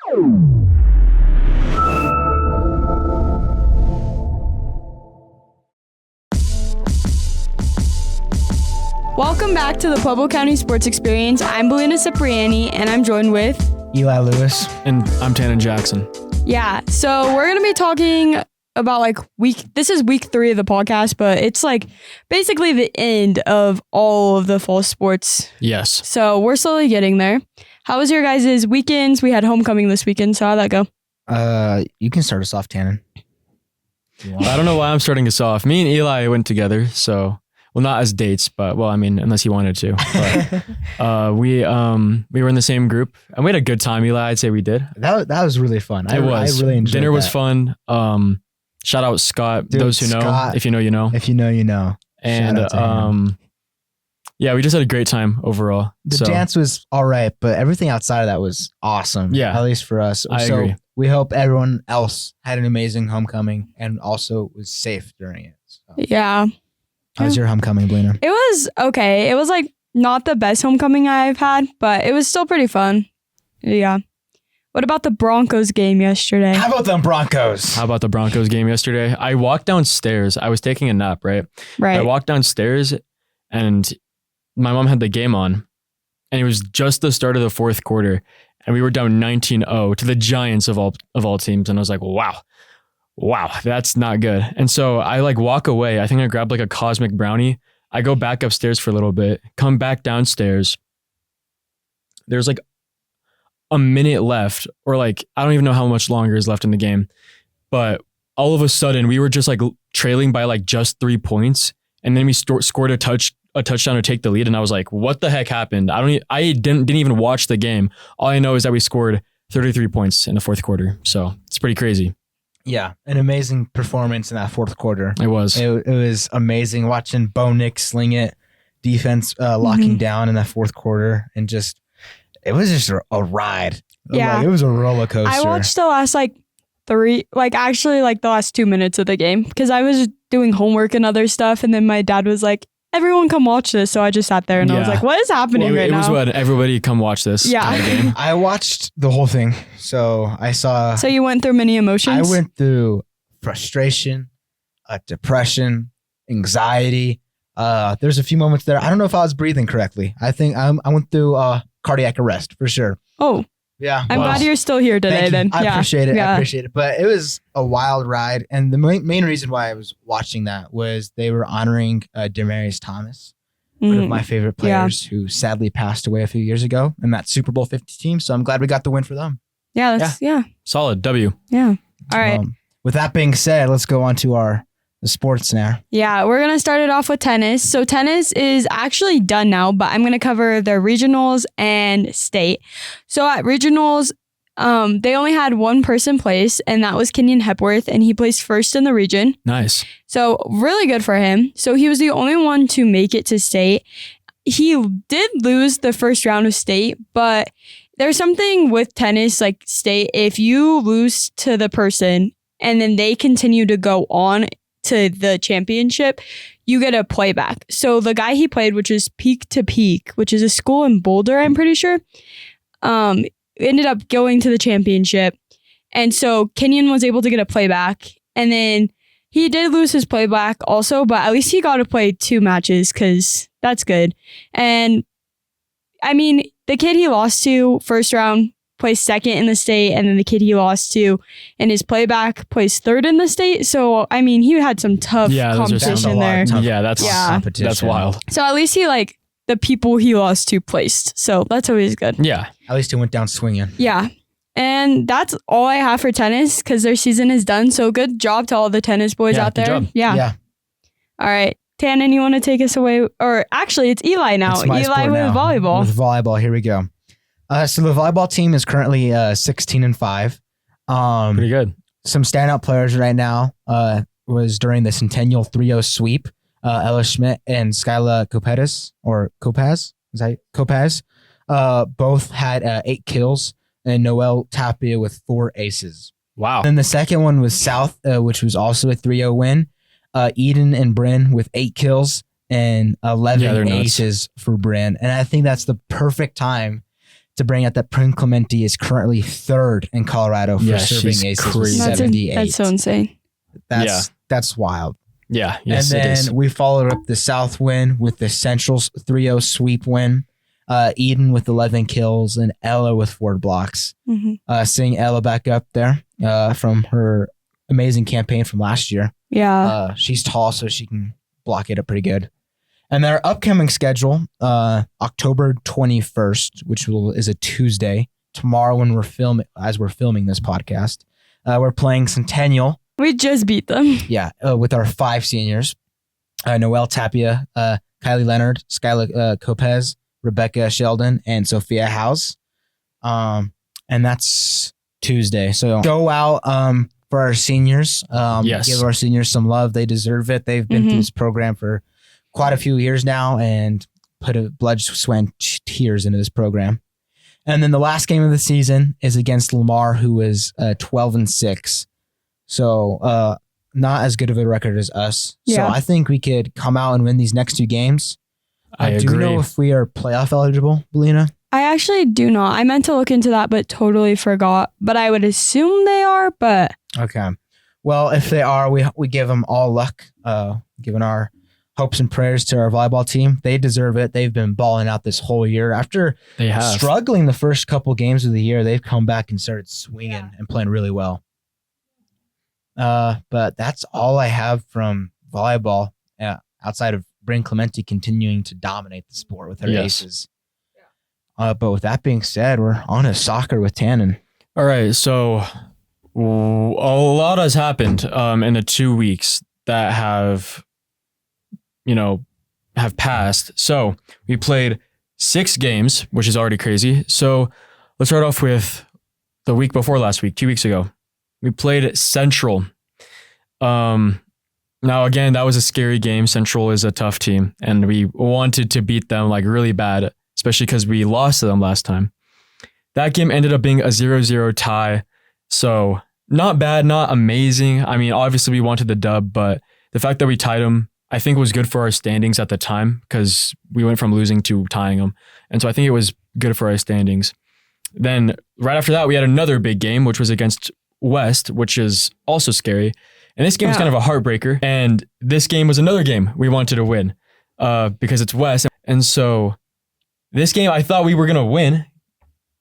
Welcome back to the Pueblo County Sports Experience. I'm Bellina Cipriani, and I'm joined with Eli Lewis. And I'm Tannin Jackson. Yeah, so we're going to be talking about this is week 3 of the podcast, but it's basically the end of all of the fall sports. Yes. So we're slowly getting there. How was your guys' weekends? We had homecoming this weekend, so how'd that go? You can start us off, Tannin. I don't know why I'm starting us off. Me and Eli went together, so... Well, not as dates, but unless he wanted to. But we were in the same group and we had a good time, Eli. I'd say we did. That was really fun. It was. I really enjoyed Dinner that. was fun. Shout out Scott. Dude, those who know. Scott, if you know, you know. If you know, you know. And yeah, we just had a great time overall. The dance was all right, but everything outside of that was awesome. Yeah. At least for us. I agree. We hope everyone else had an amazing homecoming and also was safe during it. So. Yeah. How was your homecoming, Bellina? It was okay. It was not the best homecoming I've had, but it was still pretty fun. Yeah. What about the Broncos game yesterday? How about them Broncos? How about the Broncos game yesterday? I walked downstairs. I was taking a nap, right? Right. I walked downstairs and my mom had the game on and it was just the start of the fourth quarter and we were down 19-0 to the Giants of all teams. And I was like, wow, that's not good. And so I walk away. I think I grabbed a cosmic brownie. I go back upstairs for a little bit, come back downstairs. There's a minute left or I don't even know how much longer is left in the game. But all of a sudden we were just trailing by just 3 points. And then we scored a touchdown to take the lead. And I was like, what the heck happened? I didn't even watch the game. All I know is that we scored 33 points in the fourth quarter. So it's pretty crazy. Yeah, an amazing performance in that fourth quarter. It was. It was amazing watching Bo Nix sling it, defense locking down in that fourth quarter, and it was just a ride. Yeah. It was a roller coaster. I watched the last the last 2 minutes of the game because I was doing homework and other stuff, and then my dad was like, everyone come watch this. So I just sat there and I was like, what is happening right now? It was what everybody come watch this. Yeah. Game. I watched the whole thing. So I saw. So you went through many emotions? I went through frustration, depression, anxiety. There's a few moments there. I don't know if I was breathing correctly. I think I went through cardiac arrest for sure. Oh. Yeah. I'm glad you're still here today then. I appreciate it. Yeah. I appreciate it. But it was a wild ride. And the main reason why I was watching that was they were honoring Demaryius Thomas, one of my favorite players who sadly passed away a few years ago in that Super Bowl 50 team. So I'm glad we got the win for them. Yeah. Solid W. Yeah. All right. With that being said, let's go on to the sports now. Yeah, we're going to start it off with tennis. So tennis is actually done now, but I'm going to cover the regionals and state. So at regionals, they only had one person place, and that was Kenyon Hepworth, and he placed first in the region. Nice. So really good for him. So he was the only one to make it to state. He did lose the first round of state, but there's something with tennis, state, if you lose to the person and then they continue to go on to the championship, you get a playback. So the guy he played, which is Peak to Peak, which is a school in Boulder, I'm pretty sure, ended up going to the championship. And so Kenyon was able to get a playback. And then he did lose his playback also, but at least he got to play 2 matches because that's good. And I mean, the kid he lost to first round placed second in the state, and then the kid he lost to in his playback placed third in the state. So, I mean, he had some tough competition there. That's wild. So at least he the people he lost to placed. So that's always good. Yeah. At least he went down swinging. Yeah. And that's all I have for tennis because their season is done. So good job to all the tennis boys out there. Job. Yeah. All right. Tannin, you want to take us away? Or actually, it's Eli now. Eli with volleyball. With volleyball, here we go. So the volleyball team is currently 16-5. Pretty good. Some standout players right now was during the Centennial 3-0 sweep. Ella Schmidt and Skyla Kopaz. Is that Kopaz? Both had 8 kills, and Noelle Tapia with 4 aces. Wow. Then the second one was South, which was also a 3-0 win. Eden and Bryn with 8 kills and 11 aces for Bryn. And I think that's the perfect time to bring out that Prin Clemente is currently 3rd in Colorado for serving she's aces with crazy. 78. That's so insane. That's wild. Yeah. Yes, and it is. then we followed up the South win with the Central's 3-0 sweep win. Eden with 11 kills and Ella with 4 blocks. Seeing Ella back up there from her amazing campaign from last year. Yeah. She's tall, so she can block it up pretty good. And their upcoming schedule, October 21st, which is a Tuesday, tomorrow when we're filming this podcast, we're playing Centennial. We just beat them. Yeah, with our 5 seniors, Noelle Tapia, Kylie Leonard, Skyla Copez, Rebecca Sheldon, and Sophia House. And that's Tuesday. So go out for our seniors. Give our seniors some love. They deserve it. They've been through this program for quite a few years now and put a blood, sweat, and tears into this program. And then the last game of the season is against Lamar, who is 12-6. So not as good of a record as us. Yeah. So I think we could come out and win these next 2 games. I agree. Do you know if we are playoff eligible, Bellina? I actually do not. I meant to look into that, but totally forgot. But I would assume they are, but... Okay. Well, if they are, we give them all luck, giving our hopes and prayers to our volleyball team. They deserve it. They've been balling out this whole year. After struggling the first couple games of the year, they've come back and started swinging and playing really well. But that's all I have from volleyball outside of Bryn Clemente continuing to dominate the sport with her aces. But with that being said, we're on to soccer with Tannin. All right, so a lot has happened in the 2 weeks that have passed. So we played 6 games, which is already crazy. So let's start off with the week before last week, 2 weeks ago. We played Central. Now, again, that was a scary game. Central is a tough team, and we wanted to beat them like really bad, especially because we lost to them last time. That game ended up being a 0-0 tie. So not bad, not amazing. I mean, obviously we wanted the dub, but the fact that we tied them, I think was good for our standings at the time because we went from losing to tying them. And so I think it was good for our standings. Then right after that, we had another big game, which was against West, which is also scary. And this game was kind of a heartbreaker. And this game was another game we wanted to win because it's West. And so this game, I thought we were going to win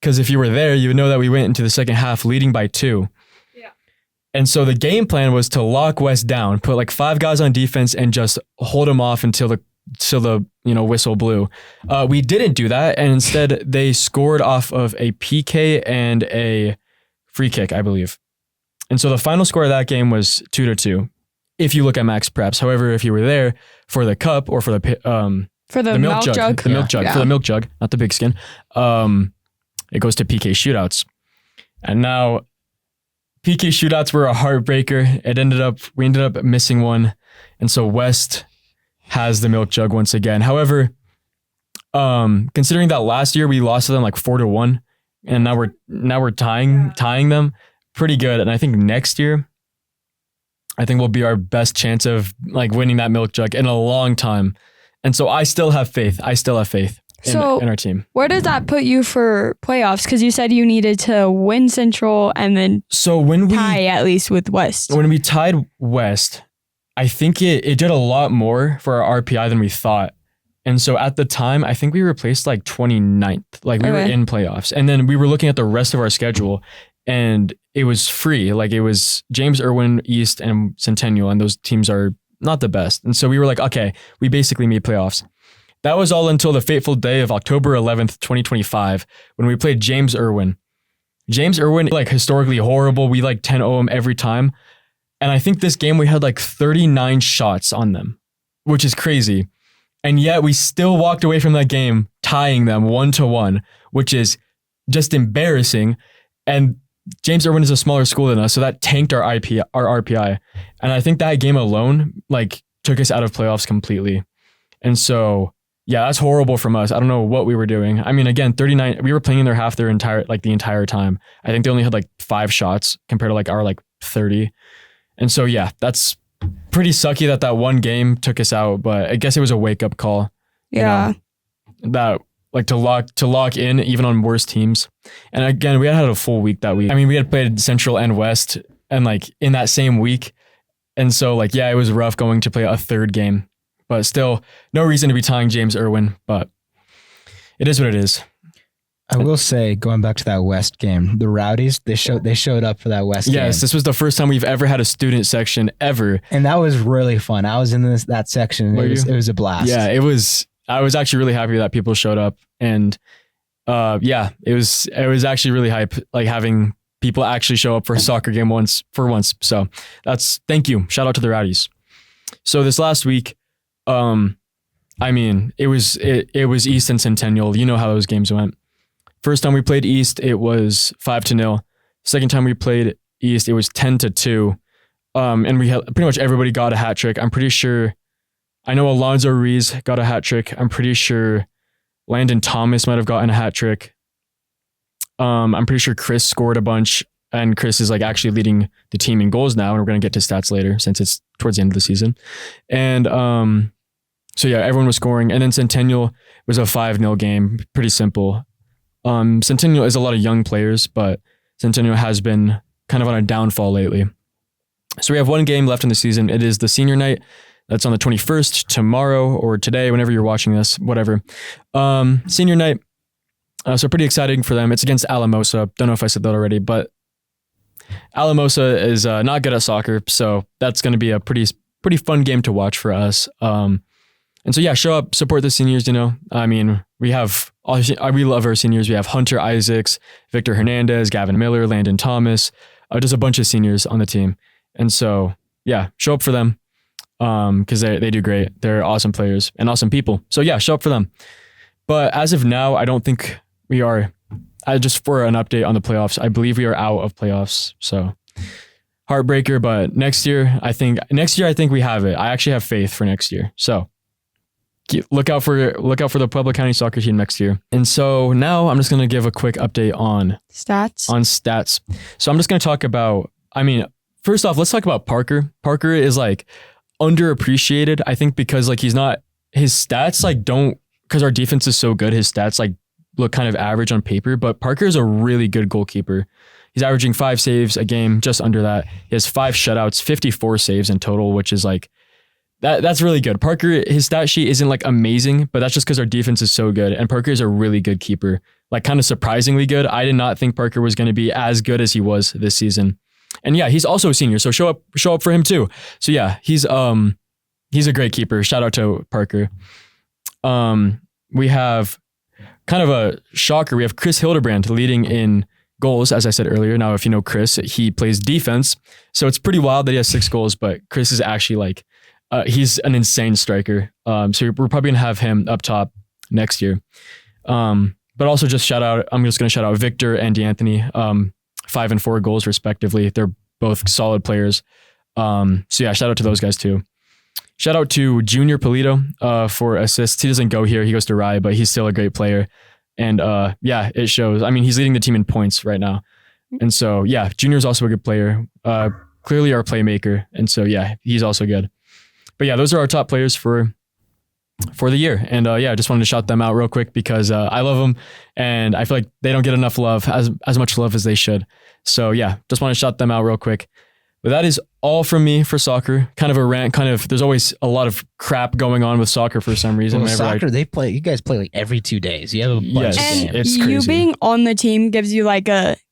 because if you were there, you would know that we went into the second half leading by 2. Yeah. And so the game plan was to lock West down, put like 5 guys on defense and just hold them off until the whistle blew. We didn't do that. And instead they scored off of a PK and a free kick, I believe. And so the final score of that game was 2-2. If you look at Max Preps, however, if you were there for the cup or for the milk jug, for the milk jug, not the big skin, it goes to PK shootouts. And now PK shootouts were a heartbreaker. We ended up missing one, and so West has the milk jug once again. However, considering that last year we lost to them like 4-1, and now we're tying them. Pretty good. And I think next year, I think will be our best chance of like winning that milk jug in a long time. And so I still have faith. In our team. Where does that put you for playoffs? Because you said you needed to win Central and then tie at least with West. When we tied West, I think it did a lot more for our RPI than we thought. And so at the time, I think we replaced like 29th. Like we were in playoffs. And then we were looking at the rest of our schedule and it was free. Like it was James Irwin, East, and Centennial, and those teams are not the best. And so we were like, okay, we basically made playoffs. That was all until the fateful day of October 11th, 2025, when we played James Irwin. James Irwin, like historically horrible. We like 10-0 them every time. And I think this game we had like 39 shots on them, which is crazy. And yet we still walked away from that game tying them 1-1, which is just embarrassing. And James Irwin is a smaller school than us, so that tanked our RPI. And I think that game alone like took us out of playoffs completely. And so, yeah, that's horrible from us. I don't know what we were doing. I mean, again, 39, we were playing in their half the entire time. I think they only had like 5 shots compared to like our like 30. And so, yeah, that's pretty sucky that one game took us out, but I guess it was a wake up call. Yeah. That like to lock in even on worse teams. And again, we had a full week that week. I mean, we had played Central and West and like in that same week. And so like, yeah, it was rough going to play a third game, but still no reason to be tying James Irwin, but it is what it is. I will say, going back to that West game, the Rowdies, they showed up for that West game. Yes, this was the first time we've ever had a student section ever. And that was really fun. I was in that section. It was a blast. Yeah, it was. I was actually really happy that people showed up. And yeah, it was actually really hype, like having people actually show up for a soccer game for once. So thank you. Shout out to the Rowdies. So this last week, I mean, it was East and Centennial. You know how those games went. First time we played East, it was 5-0. Second time we played East, it was 10-2. And we had pretty much everybody got a hat trick. I'm pretty sure, I know Alonzo Ruiz got a hat trick. I'm pretty sure Landon Thomas might have gotten a hat trick. I'm pretty sure Chris scored a bunch, and Chris is like actually leading the team in goals now. And we're going to get to stats later since it's towards the end of the season. And so yeah, everyone was scoring. And then Centennial was a 5-0 game. Pretty simple. Centennial is a lot of young players, but Centennial has been kind of on a downfall lately. So we have one game left in the season. It is the senior night. That's on the 21st, tomorrow or today, whenever you're watching this, whatever. Senior night. So pretty exciting for them. It's against Alamosa. Don't know if I said that already, but Alamosa is not good at soccer. So that's going to be a pretty fun game to watch for us. And so, yeah, show up, support the seniors, you know. I mean, we love our seniors. We have Hunter Isaacs, Victor Hernandez, Gavin Miller, Landon Thomas, just a bunch of seniors on the team. And so, yeah, show up for them because they do great. They're awesome players and awesome people. So, yeah, show up for them. But as of now, I don't think we are, just for an update on the playoffs, I believe we are out of playoffs. So, heartbreaker, but next year I think we have it. I actually have faith for next year. So, look out for the Pueblo County soccer team next year. And so now I'm just going to give a quick update on stats. So I'm just going to talk about, I mean, first off, let's talk about Parker. Parker is like underappreciated, I think, because like his stats like don't, because our defense is so good, his stats like look kind of average on paper, but Parker is a really good goalkeeper. He's averaging 5 saves a game, just under that. He has 5 shutouts, 54 saves in total, which is like, that's really good. Parker, his stat sheet isn't like amazing, but that's just because our defense is so good. And Parker is a really good keeper, like kind of surprisingly good. I did not think Parker was going to be as good as he was this season. And yeah, he's also a senior, so show up for him too. So yeah, he's a great keeper. Shout out to Parker. We have kind of a shocker. We have Chris Hildebrand leading in goals, as I said earlier. Now, if you know Chris, he plays defense, so it's pretty wild that he has 6 goals. But Chris is actually like. He's an insane striker. So we're probably going to have him up top next year. But also I'm just going to shout out Victor and D'Anthony, 5 and 4 goals respectively. They're both solid players. So yeah, shout out to those guys too. Shout out to Junior Polito for assists. He doesn't go here. He goes to Rye, but he's still a great player. And yeah, it shows. I mean, he's leading the team in points right now. And so yeah, Junior's also a good player. Clearly our playmaker. And so yeah, he's also good. But yeah, those are our top players for the year. And yeah, I just wanted to shout them out real quick because I love them and I feel like they don't get enough love, as much love as they should. So yeah, just want to shout them out real quick. But that is all from me for soccer. Kind of a rant, there's always a lot of crap going on with soccer for some reason. Well, soccer, you guys play like every 2 days. You have a bunch of games. It's crazy. You being on the team gives you like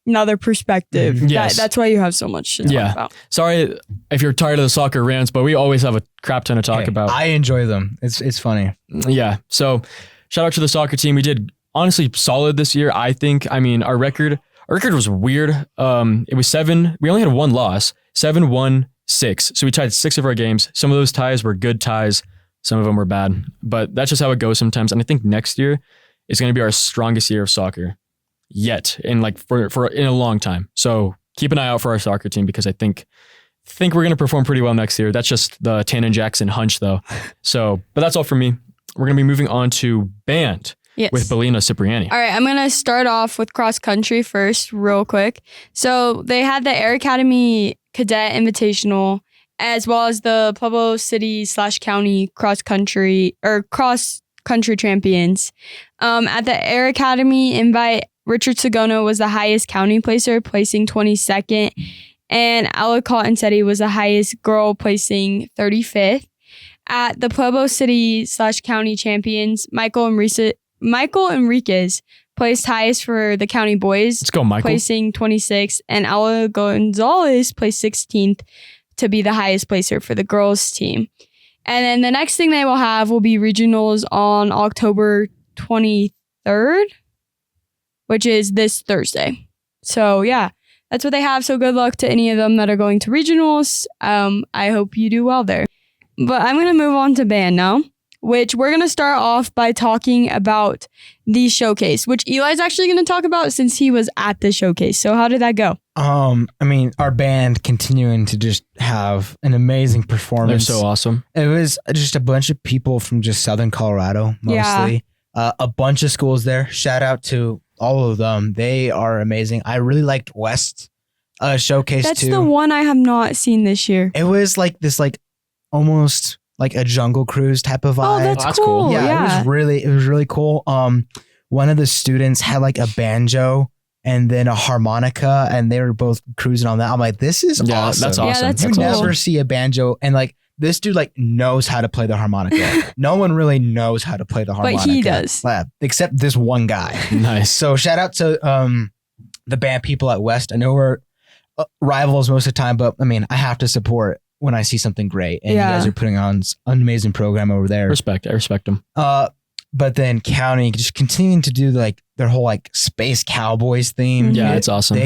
another perspective. Mm-hmm. Yes. That's why you have so much to talk about. Sorry if you're tired of the soccer rants, but we always have a crap ton to talk about. I enjoy them. It's funny. Yeah. So shout out to the soccer team. We did honestly solid this year, I think. I mean, our record was weird. It was 7. We only had 1 loss. 7-1-6. So we tied 6 of our games. Some of those ties were good ties. Some of them were bad. But that's just how it goes sometimes. And I think next year is going to be our strongest year of soccer yet in a long time. So keep an eye out for our soccer team because I think we're going to perform pretty well next year. That's just the Tannin Jackson hunch though. So, but that's all for me. We're going to be moving on to band. Yes. With Bellina Cipriani. All right, I'm going to start off with cross country first real quick. So they had the Air Academy Cadet Invitational as well as the Pueblo City /County cross country or cross country champions. At the Air Academy invite, Richard Segono was the highest county placer, placing 22nd. And Ella Cotton-Setti was the highest girl, placing 35th. At the Pueblo City / County Champions, Michael Enriquez placed highest for the county boys. Let's go, Michael. Placing 26th. And Ella Gonzalez placed 16th to be the highest placer for the girls team. And then the next thing they will have will be regionals on October 23rd, which is this Thursday. So yeah, that's what they have. So good luck to any of them that are going to regionals. I hope you do well there. But I'm going to move on to band now, which we're going to start off by talking about the showcase, which Eli's actually going to talk about since he was at the showcase. So how did that go? I mean, our band continuing to just have an amazing performance. They're so awesome. It was just a bunch of people from just Southern Colorado, mostly. Yeah. A bunch of schools there. Shout out to all of them. They are amazing. I really liked West showcase That's too. the one I have not seen this year. It was like this, like almost like a Jungle Cruise type of vibe. Oh, that's cool. Yeah, it was really cool. One of the students had like a banjo and then a harmonica, and they were both cruising on that. I'm like, this is awesome. That's awesome. Yeah, that's you cool. never see a banjo, and like this dude like knows how to play the harmonica. No one really knows how to play the harmonica, but he does, except this one guy. Nice. So shout out to the band people at West. I know we're rivals most of the time, but I mean, I have to support when I see something great, and you guys are putting on an amazing program over there. I respect them. But then County just continuing to do like their whole like Space Cowboys theme. Yeah, it's awesome.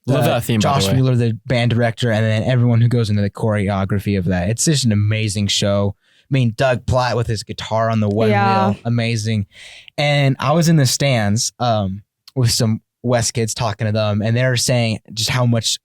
Love that theme. Josh by the way. Mueller, the band director, and then everyone who goes into the choreography of that. It's just an amazing show. I mean, Doug Platt with his guitar on the one wheel, amazing. And I was in the stands with some West kids talking to them, and they're saying just how much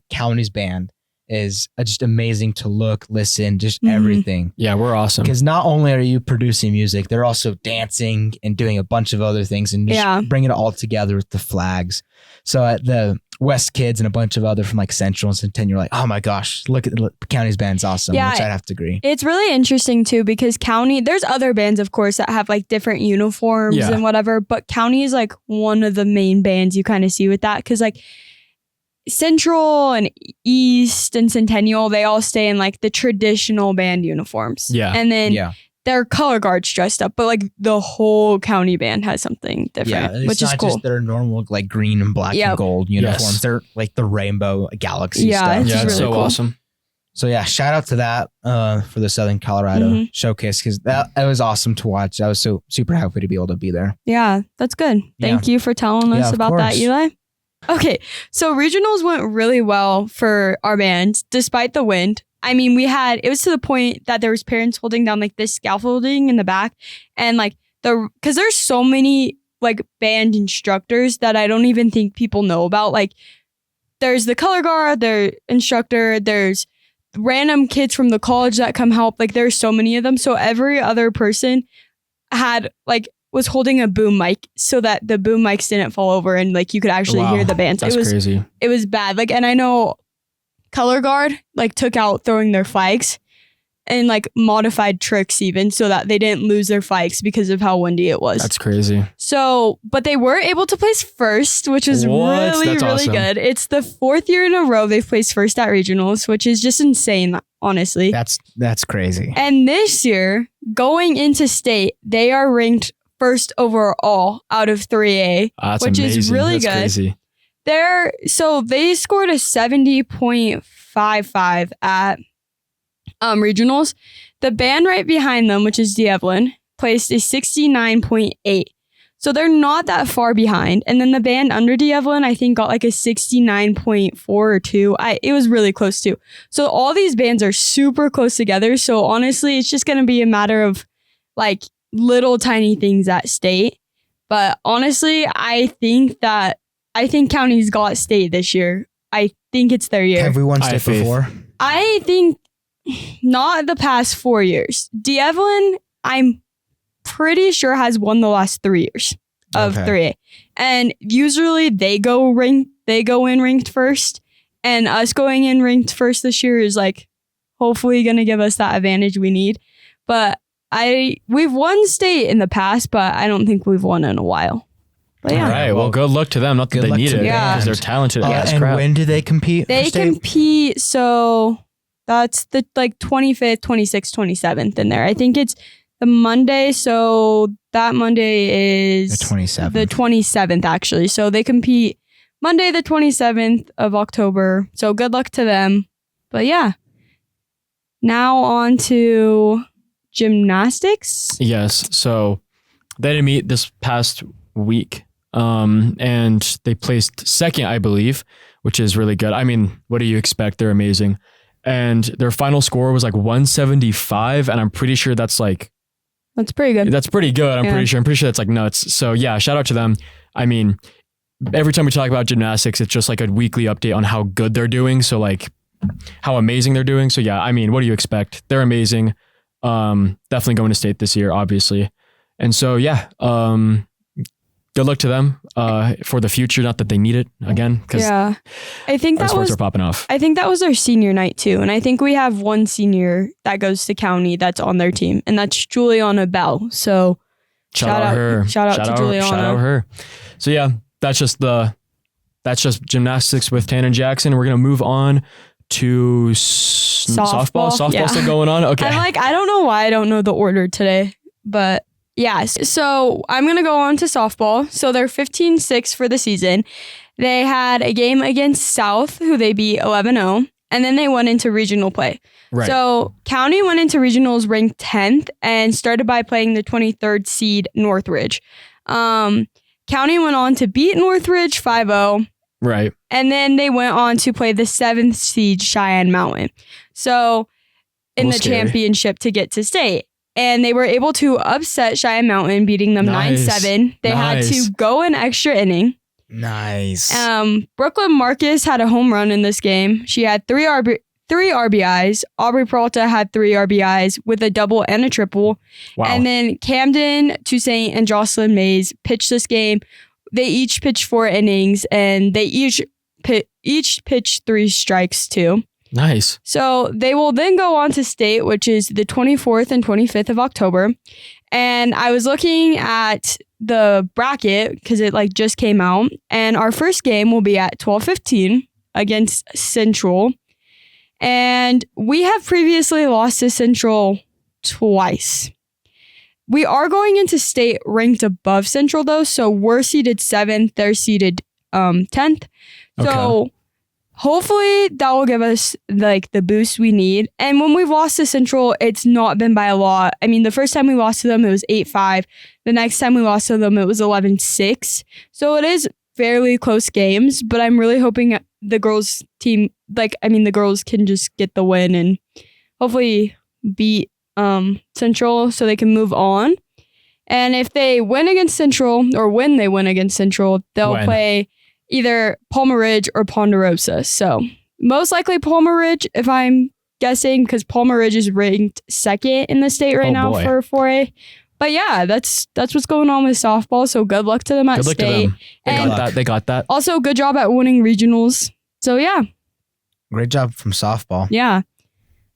County's band is just amazing to look, listen, just everything. Yeah, we're awesome. Because not only are you producing music, they're also dancing and doing a bunch of other things and just bringing it all together with the flags. So at the West kids and a bunch of other from like Central and Centennial, you're like, oh my gosh, look at County's band's awesome, which I'd have to agree. It's really interesting too, because County, there's other bands, of course, that have like different uniforms and whatever, but County is like one of the main bands you kind of see with that, because like Central and East and Centennial, they all stay in like the traditional band uniforms. Yeah. And then they're color guards dressed up, but like the whole County band has something different, which is cool. It's not just their normal like green and black and gold uniforms. They're like the rainbow galaxy stuff. Yeah, it's really so cool. awesome. So yeah, shout out to that for the Southern Colorado showcase, because that was awesome to watch. I was so super happy to be able to be there. Yeah, that's good. Thank you for telling us about that, Eli. Okay, so regionals went really well for our band, despite the wind. I mean, it was to the point that there was parents holding down like this scaffolding in the back, and like because there's so many like band instructors that I don't even think people know about. Like there's the color guard, their instructor, there's random kids from the college that come help. Like there's so many of them. So every other person was holding a boom mic so that the boom mics didn't fall over and like you could actually hear the band. That's crazy. It was bad. Like, and I know color guard like took out throwing their flags and like modified tricks even so that they didn't lose their flags because of how windy it was. That's crazy. So, but they were able to place first, which is really awesome. good. It's the 4th year in a row they've placed first at regionals, which is just insane, honestly. That's crazy. And this year, going into state, they are ranked first overall out of 3A, which amazing. is really good. Crazy. So they scored a 70.55 at regionals. The band right behind them, which is D'Evelyn, placed a 69.8. So they're not that far behind. And then the band under D'Evelyn, I think, got like a 69.4 or 2. It was really close too. So all these bands are super close together. So honestly, it's just going to be a matter of like little tiny things at state. But honestly, I think County's got state this year. I think it's their year. Have we won state before? I think not the past 4 years. D'Evelyn, I'm pretty sure has won the last 3 years of 3A. And usually they go in ranked first, and us going in ranked first this year is like hopefully going to give us that advantage we need. But we've won state in the past, but I don't think we've won in a while. But yeah. All right. Well, good luck to them. Not that Good they luck need to it them. because they're talented as and crap. when do they compete? They for state? compete, so that's the 25th, 26th, 27th in there. I think it's the Monday, so that Monday is The 27th. The 27th, actually. So they compete Monday, the 27th of October. So good luck to them. But yeah. Now on to gymnastics. Yes. So they didn't meet this past week. And they placed second, I believe, which is really good. I mean, what do you expect? They're amazing. And their final score was like 175. And I'm pretty sure that's like, That's pretty good. that's pretty good. I'm Yeah. pretty sure that's like nuts. So yeah, shout out to them. I mean, every time we talk about gymnastics, it's just like a weekly update on how good they're doing. So like how amazing they're doing. So yeah, I mean, what do you expect? They're amazing. Definitely going to state this year, obviously. And so yeah, good luck to them for the future. Not that they need it again, because Yeah. I think our that sports was are popping off. I think that was their senior night too. And I think we have one senior that goes to county that's on their team, and that's Juliana Bell. So Shout out her. Shout out to Juliana. Shout out her. So yeah, that's just gymnastics with Tannin Jackson. We're gonna move on to softball. Softball's Yeah. still going on. Okay. I don't know why I don't know the order today, but yeah. So I'm going to go on to softball. So they're 15-6 for the season. They had a game against South, who they beat 11-0, and then they went into regional play. Right. So County went into regionals ranked 10th and started by playing the 23rd seed Northridge. County went on to beat Northridge 5-0. Right. And then they went on to play the 7th seed Cheyenne Mountain. So in the Scary. championship to get to state. And they were able to upset Cheyenne Mountain, beating them Nice. 9-7. They had Nice. to go an extra inning. Nice. Brooklyn Marcus had a home run in this game. She had three RBIs. Aubrey Peralta had 3 RBIs with a double and a triple. Wow. And then Camden, Toussaint, and Jocelyn Mays pitched this game. They each pitched 4 innings, and they each pitched 3 strikes too. Nice. So they will then go on to state, which is the 24th and 25th of October. And I was looking at the bracket because it like just came out. And our first game will be at 12:15 against Central. And we have previously lost to Central twice. We are going into state ranked above Central though. So we're seeded 7th, they're seeded 10th. So hopefully that will give us like the boost we need. And when we've lost to Central, it's not been by a lot. I mean, the first time we lost to them, it was 8-5. The next time we lost to them, it was 11-6. So it is fairly close games, but I'm really hoping the girls team, the girls can just get the win and hopefully beat Central so they can move on. And if they win against Central, or when they win against Central, they'll play either Palmer Ridge or Ponderosa. So most likely Palmer Ridge, if I'm guessing, because Palmer Ridge is ranked 2nd in the state right now for 4A. But yeah, that's what's going on with softball. So good luck to them at state. To them. They got that. Also, good job at winning regionals. So yeah. Great job from softball. Yeah.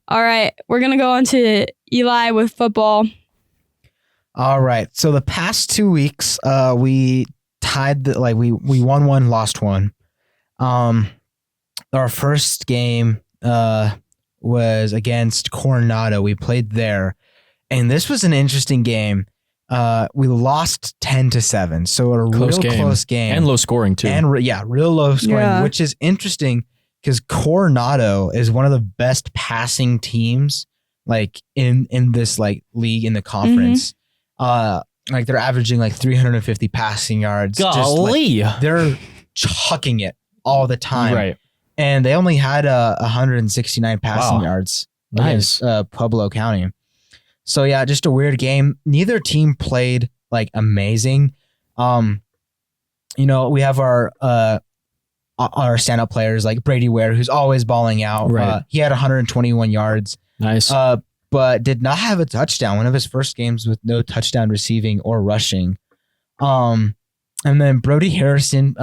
All right. We're going to go on to Eli with football. All right. So the past 2 weeks, we tied we won one, lost one. Our first game was against Coronado. We played there, and this was an interesting game. We lost 10-7, so a real close game and low scoring too. And real low scoring, which is interesting because Coronado is one of the best passing teams like in this like league in the conference. Like they're averaging like 350 passing yards. Golly. They're chucking it all the time. Right. And they only had 169 passing yards Nice. against Pueblo County. So yeah, just a weird game. Neither team played like amazing. We have our stand-up players like Brady Ware, who's always balling out. Right. He had 121 yards. Nice. But did not have a touchdown. One of his first games with no touchdown receiving or rushing. And then Brody Harrison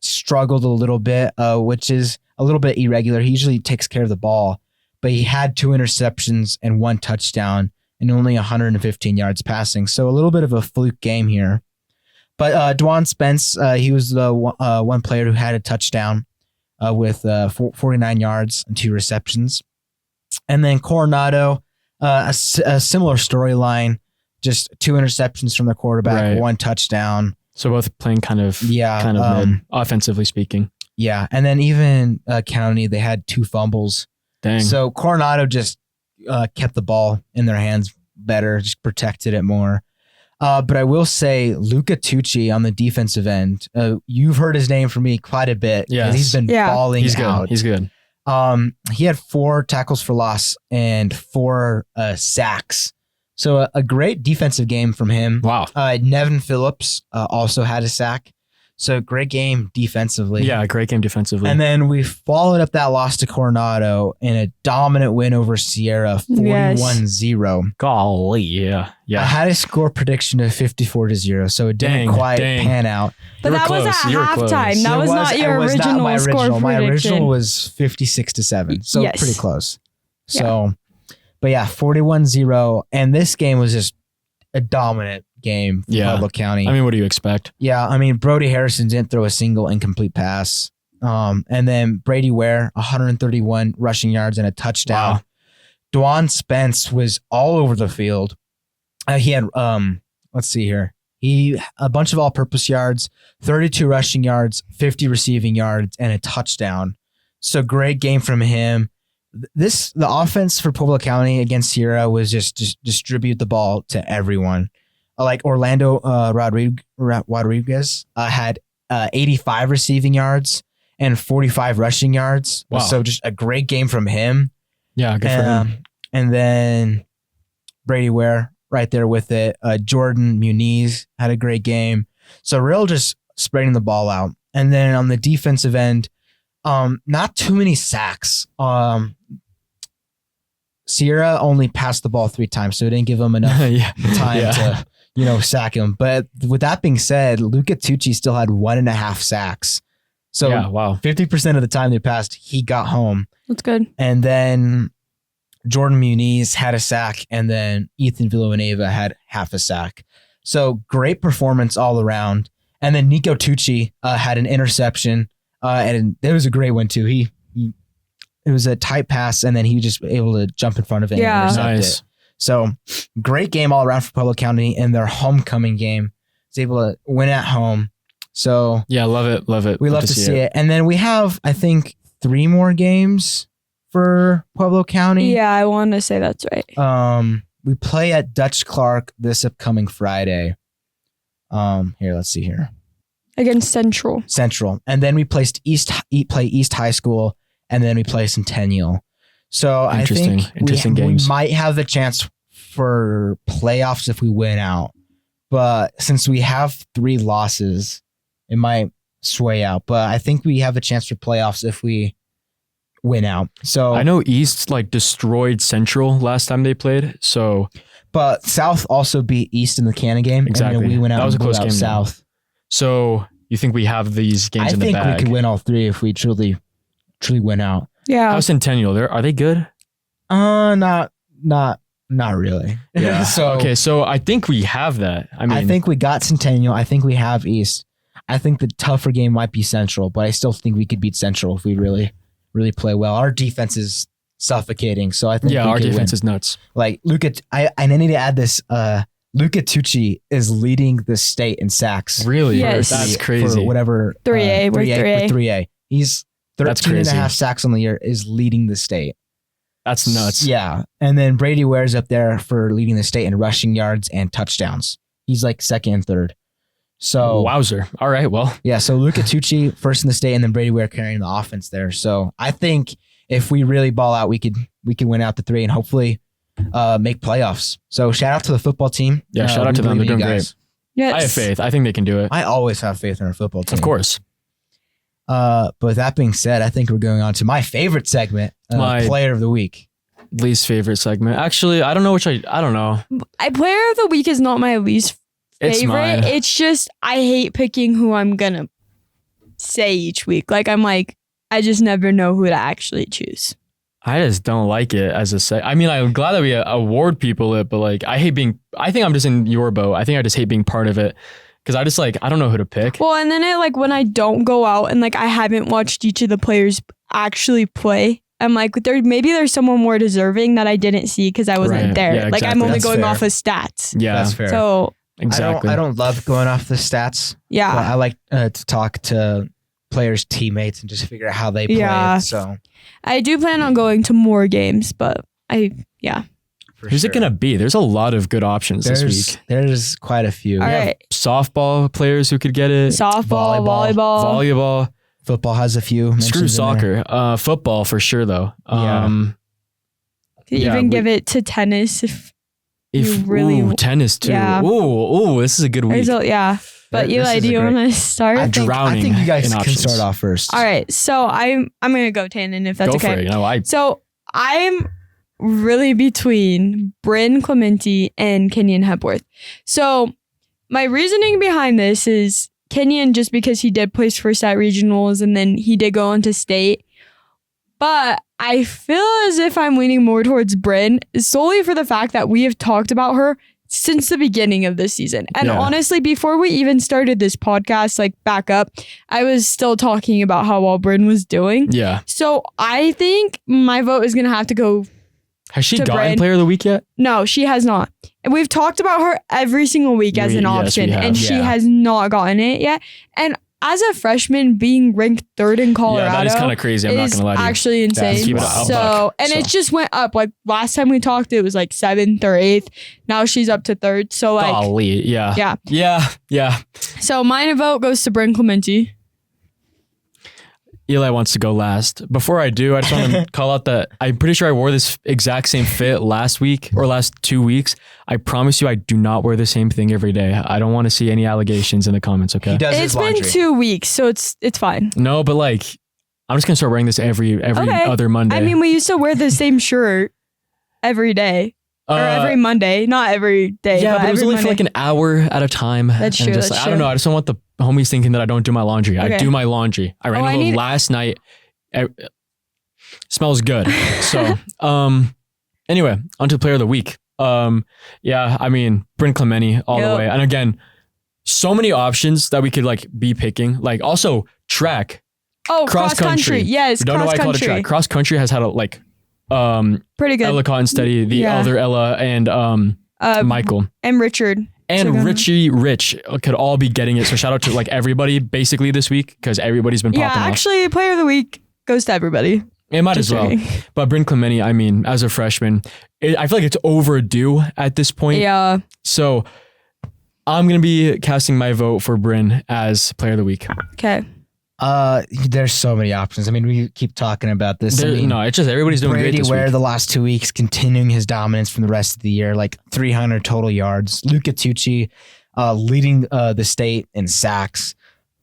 struggled a little bit, which is a little bit irregular. He usually takes care of the ball, but he had 2 interceptions and 1 touchdown and only 115 yards passing. So a little bit of a fluke game here. But Dwan Spence, he was the one player who had a touchdown with 49 yards and 2 receptions. And then Coronado, a similar storyline, just 2 interceptions from the quarterback, 1 touchdown. So both playing kind of mid, offensively speaking. Yeah, and then even County, they had 2 fumbles. Dang. So Coronado just kept the ball in their hands better, just protected it more. But I will say Luca Tucci on the defensive end, you've heard his name from me quite a bit. Yes. He's been balling out. He's good. He had 4 tackles for loss and 4 sacks. So a great defensive game from him. Wow. Nevin Phillips also had a sack. So great game defensively. Yeah, great game defensively. And then we followed up that loss to Coronado in a dominant win over Sierra, 41-0. Golly, yeah. I had a score prediction of 54-0, so it didn't quite pan out. But that was at halftime. That was not your original score prediction. My original was 56-7, so pretty close. So, but yeah, 41-0, and this game was just a dominant game for Pueblo County. I mean, what do you expect? Yeah, I mean, Brody Harrison didn't throw a single incomplete pass. And then Brady Ware, 131 rushing yards and a touchdown. Wow. Dwan Spence was all over the field. He had, let's see here. A bunch of all-purpose yards, 32 rushing yards, 50 receiving yards, and a touchdown. So great game from him. The offense for Pueblo County against Sierra was just distribute the ball to everyone. Like Orlando Rodriguez had 85 receiving yards and 45 rushing yards. Wow. So just a great game from him. Yeah, good for him. And then Brady Ware right there with it. Jordan Muniz had a great game. So real just spreading the ball out. And then on the defensive end, not too many sacks. Sierra only passed the ball 3 times, so it didn't give him enough time to sack him. But with that being said, Luca Tucci still had 1.5 sacks. So 50% of the time they passed, he got home. That's good. And then Jordan Muniz had a sack, and then Ethan Villanueva had half a sack. So great performance all around. And then Nico Tucci had an interception, and it was a great one too. It was a tight pass, and then he was just able to jump in front of it and intercept it. So great game all around for Pueblo County in their homecoming game. It's able to win at home. So yeah, love it. We love to see it. And then we have, I think, 3 more games for Pueblo County. Yeah, I want to say that's right. We play at Dutch Clark this upcoming Friday. Here, let's see here. Against Central. And then we play East High School, and then we play Centennial. So I think we might have the chance for playoffs if we win out. But since we have 3 losses, it might sway out. But I think we have a chance for playoffs if we win out. So I know East destroyed Central last time they played. So, but South also beat East in the Cannon game. Exactly. And we went out. That was a close game. South. So you think we have these games in the bag? I think we could win all 3 if we truly win out. Yeah. How's Centennial? Are they good? Not really. Yeah. So I think we have that. I think we got Centennial. I think we have East. I think the tougher game might be Central, but I still think we could beat Central if we really play well. Our defense is suffocating, so I think our defense is nuts. Like Luca, I need to add this. Luca Tucci is leading the state in sacks. Really? Yes. That's crazy. For whatever 3A. We're 3A. He's 13.5 sacks on the year, is leading the state. That's nuts. Yeah. And then Brady Ware's up there for leading the state in rushing yards and touchdowns. He's like 2nd and 3rd. So wowzer. All right. Well, yeah. So Luca Tucci first in the state, and then Brady Ware carrying the offense there. So I think if we really ball out, we could win out the 3 and hopefully make playoffs. So shout out to the football team. Yeah. Shout out to them. They're doing great. Yes. I have faith. I think they can do it. I always have faith in our football team. Of course. But with that being said, I think we're going on to my favorite segment, my Player of the Week. Least favorite segment. Actually, I don't know I don't know. Player of the Week is not my least favorite. It's mine. It's just I hate picking who I'm gonna say each week. I just never know who to actually choose. I just don't like it as a set. I mean, I'm glad that we award people it, but like, I think I'm just in your boat. I think I just hate being part of it because I just like, I don't know who to pick. Well, and then when I don't go out and like I haven't watched each of the players actually play, I'm like, maybe there's someone more deserving that I didn't see because I wasn't there. Yeah, like exactly. I'm only That's going fair. off of stats. Yeah, That's fair. So exactly. I don't love going off the stats. yeah. But I like to talk to players' teammates and just figure out how they play. Yeah. So I do plan on going to more games, but for Who's sure. it going to be? There's a lot of good options this week. There's quite a few. all right. Softball players who could get it. Softball, Volleyball. Volleyball. Football has a few. Screw mentions in there. soccer. Football for sure though. Could Yeah, even we- give it to tennis if you If really- tennis too. Yeah. Ooh, this is a good week. there's a But This Eli, is do a you great- want to start? I drowning think you guys in can options. start off first. All right. So I'm gonna go Tannin if that's Go okay. for it. You know, So I'm really between Bryn Clementi and Kenyon Hepworth. So my reasoning behind this is Kenyon just because he did place first at regionals and then he did go on to state. But I feel as if I'm leaning more towards Bryn solely for the fact that we have talked about her since the beginning of this season. And Yeah. honestly, before we even started this podcast, like back up, I was still talking about how well Bryn was doing. yeah. So I think my vote is going to have to go. Has she To gotten Bryn. player of the week yet? No, she has not. And we've talked about her every single week as an Yes, we option, have. and she Yeah. has not gotten it yet. And as a freshman, being ranked third in Colorado Yeah, that is kind of crazy. I'm not is going to lie to you. actually insane. keep it up, So, buck. and So. it just went up. Like last time we talked, it was like 7th or 8th. Now she's up to 3rd. So like, Golly, yeah. yeah. Yeah. So my vote goes to Bryn Clementi. Eli wants to go last. Before I do, I just want to call out that I'm pretty sure I wore this exact same fit last week or last 2 weeks. I promise you I do not wear the same thing every day. I don't want to see any allegations in the comments, okay? He does It's his been laundry. 2 weeks, so it's fine. No, but like, I'm just going to start wearing this every Okay. other Monday. I mean, we used to wear the same shirt every day. Or every Monday, not every day. Yeah, but it was every only for like Monday. an hour at a time. That's And true, just, that's I don't true. know. I just don't want the homies thinking that I don't do my laundry. Okay. I do my laundry. I ran Oh, a I little need- last night. Smells good. So, anyway, on to player of the week. Yeah, I mean, Bryn Clementi all the Yep. way. And again, so many options that we could like be picking. Like also track, Oh, cross country. Yes, Don't know why I call it a track. Cross country has had a like, Pretty good. Ella Cottonsteady, the Yeah. other Ella, and Michael. And Richard. And Took Richie Rich could all be getting it. So shout out to like everybody basically this week because everybody's been Yeah, popping off. actually, player of the week goes to everybody. It might Just as well. joking. But Bryn Clementi, I mean, as a freshman, I feel like it's overdue at this point. Yeah. So I'm going to be casting my vote for Bryn as player of the week. Okay. There's so many options. I mean, we keep talking about this. I mean, No, it's just everybody's doing Brady great this Ware week. the last 2 weeks, continuing his dominance from the rest of the year, like 300 total yards. Luca Tucci leading the state in sacks.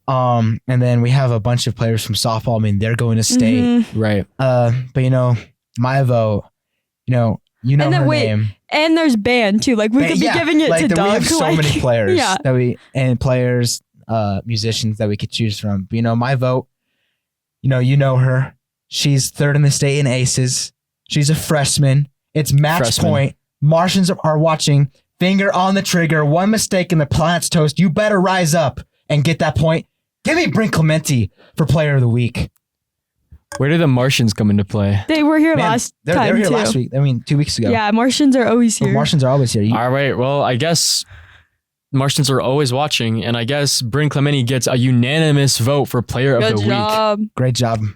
And then we have a bunch of players from softball. I mean, they're going to state. Mhm. Right. But my vote, you know And then her wait, name. And there's band too. Like we could be Yeah, giving it like, to We Doug. have so like, many players Yeah. players, musicians that we could choose from. But, my vote, you know her. She's 3rd in the state in aces. She's a freshman. It's match Freshman. point. Martians are watching. Finger on the trigger. One mistake and the plant's toast. You better rise up and get that point. Give me Bryn Clementi for player of the week. Where did the Martians come into play? They were here Man, last they're time here too. last week. I mean, 2 weeks ago. Yeah, Martians are always But here. Martians are always here. All right. Well, I guess Martians are always watching. And I guess Bryn Clementi gets a unanimous vote for player of Good the job. Great job. week.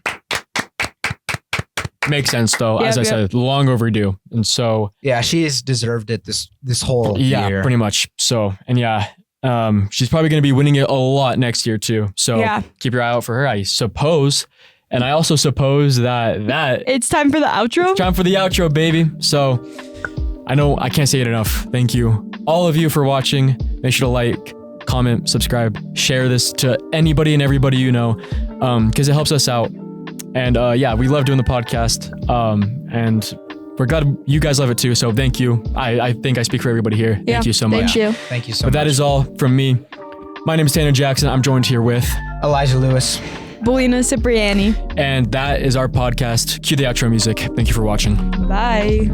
Makes sense, though. As I Yep. said, long overdue. And so, Yeah, she has deserved it this whole yeah, year. pretty much. So, and yeah, she's probably going to be winning it a lot next year, too. So Yeah. keep your eye out for her, I suppose. And I also suppose that It's time for the outro. time for the outro, baby. So I know I can't say it enough. Thank you, all of you, for watching. Make sure to like, comment, subscribe, share this to anybody and everybody you know, because it helps us out. And yeah, we love doing the podcast, and we're glad you guys love it too. So thank you. I think I speak for everybody here. Yeah, Thank you so much. Thank you. Thank you so But much. that is all from me. My name is Tanner Jackson. I'm joined here with Elijah Lewis. Bellina Cipriani. And that is our podcast. Cue the outro music. Thank you for watching. Bye.